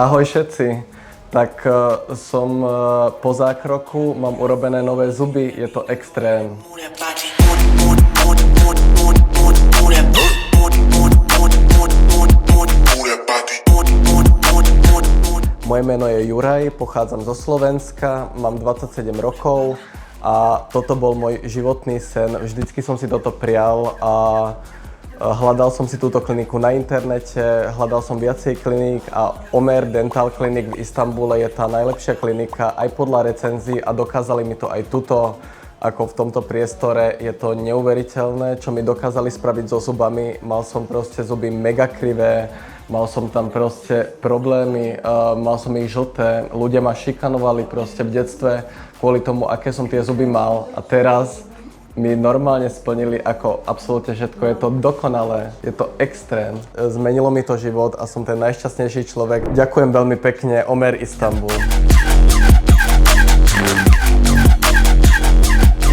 Ahoj všetci, tak som po zákroku, mám urobené nové zuby, je to extrém. Moje meno je Juraj, pochádzam zo Slovenska, mám 27 rokov a toto bol môj životný sen. Vždycky som si toto prial a hľadal som si túto kliniku na internete, hľadal som viacej kliník a Omer Dental Clinic v Istanbule je tá najlepšia klinika aj podľa recenzií a dokázali mi to aj tuto, ako v tomto priestore. Je to neuveriteľné, čo mi dokázali spraviť so zubami. Mal som proste zuby mega krivé, mal som tam proste problémy, mal som ich žlté, ľudia ma šikanovali proste v detstve kvôli tomu, aké som tie zuby mal a teraz mi normálne splnili ako absolútne všetko. Je to dokonalé, je to extrém. Zmenilo mi to život a som ten najšťastnejší človek. Ďakujem veľmi pekne, Omer Istanbul.